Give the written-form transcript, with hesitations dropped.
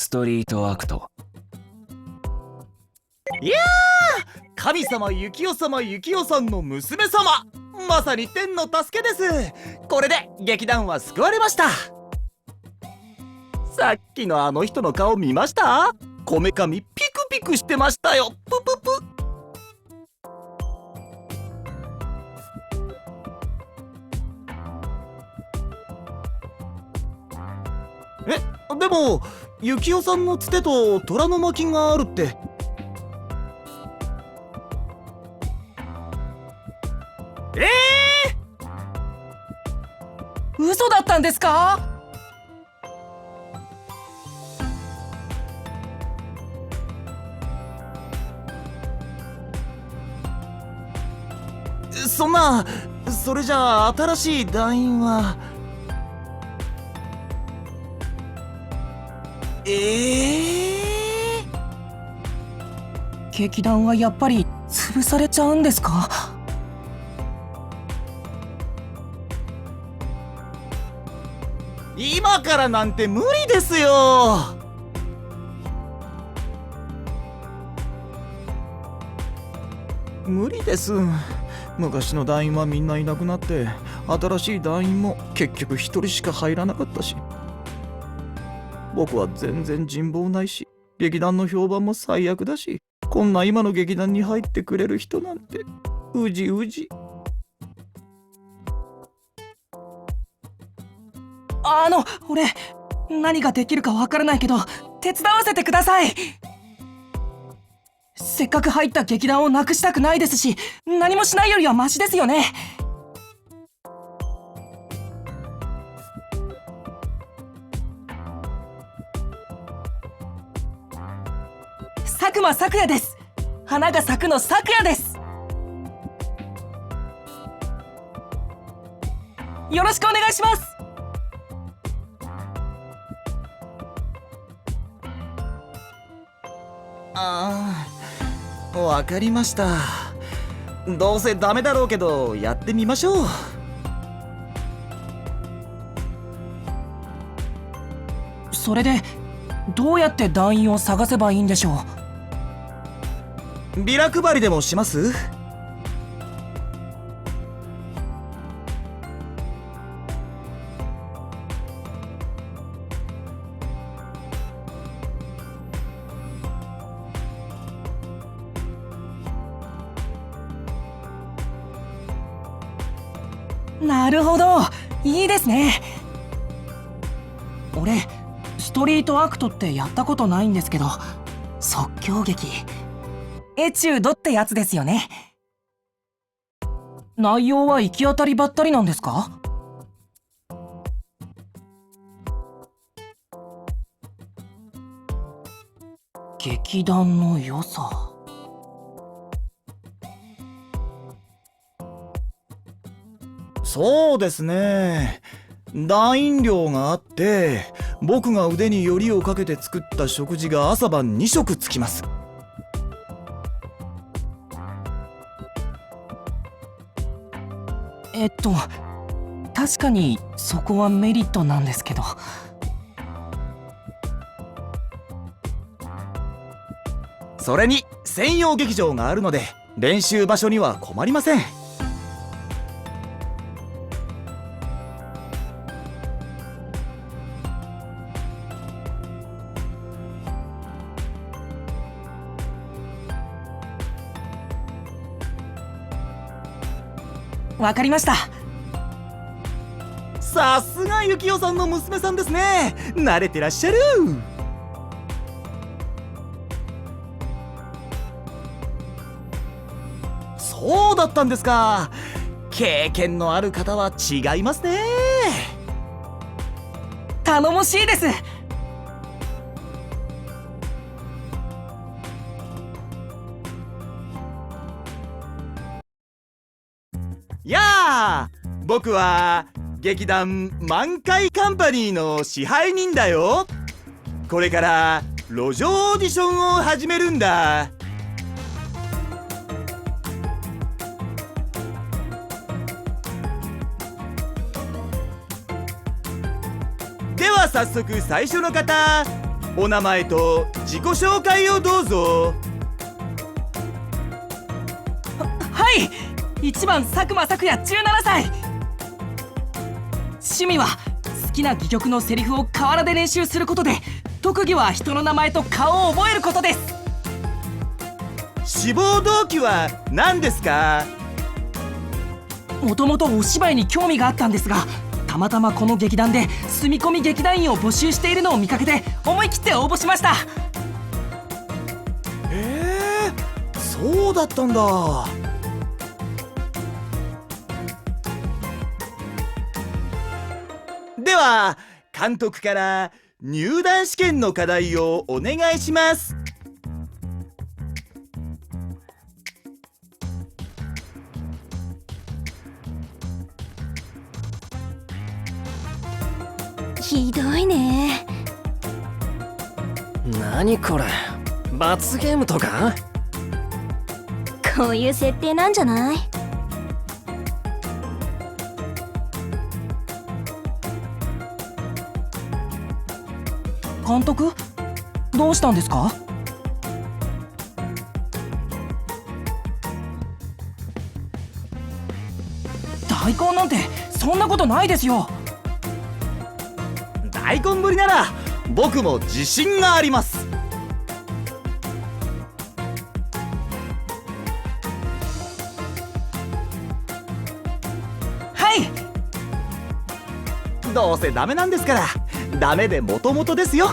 ストリートアクト。いやー、神様幸代様幸代さんの娘様、まさに天の助けです。これで劇団は救われました。さっきのあの人の顔見ました？こめかみピクピクしてましたよ。プププ。でも幸代さんのつてと虎の巻があるって。嘘だったんですか？そんな、それじゃあ新しい団員は。劇団はやっぱり潰されちゃうんですか？今からなんて無理ですよ。無理です。昔の団員はみんないなくなって、新しい団員も結局一人しか入らなかったし、僕は全然人望ないし、劇団の評判も最悪だし、こんな今の劇団に入ってくれる人なんてうじうじ。俺何ができるかわからないけど手伝わせてください。せっかく入った劇団をなくしたくないですし、何もしないよりはマシですよね。佐久間咲也です。花が咲くの咲也です。よろしくお願いします。わかりました。どうせダメだろうけどやってみましょう。それでどうやって団員を探せばいいんでしょう？ビラ配りでもします？なるほど、いいですね。俺ストリートアクトってやったことないんですけど、即興劇エチュードってやつですよね。内容は行き当たりばったりなんですか？劇団の良さ。そうですね。団員寮があって、僕が腕によりをかけて作った食事が朝晩2食つきます。確かにそこはメリットなんですけど。それに専用劇場があるので練習場所には困りません。わかりました。さすが幸代さんの娘さんですね。慣れてらっしゃる。そうだったんですか。経験のある方は違いますね。頼もしいです。やあ、僕は劇団満開カンパニーの支配人だよ。これから路上オーディションを始めるんだ。では早速最初の方、お名前と自己紹介をどうぞ。はい1番佐久間咲也17歳。趣味は好きな戯曲のセリフを河原で練習することで、特技は人の名前と顔を覚えることです。志望動機は何ですか？もともとお芝居に興味があったんですが、たまたまこの劇団で住み込み劇団員を募集しているのを見かけて思い切って応募しました。そうだったんだ。では監督から入団試験の課題をお願いします。ひどいね。何これ、罰ゲームとか？こういう設定なんじゃない？監督どうしたんですか？大根なんてそんなことないですよ。大根ぶりなら僕も自信があります。はい。どうせダメなんですから、ダメでもともとですよ。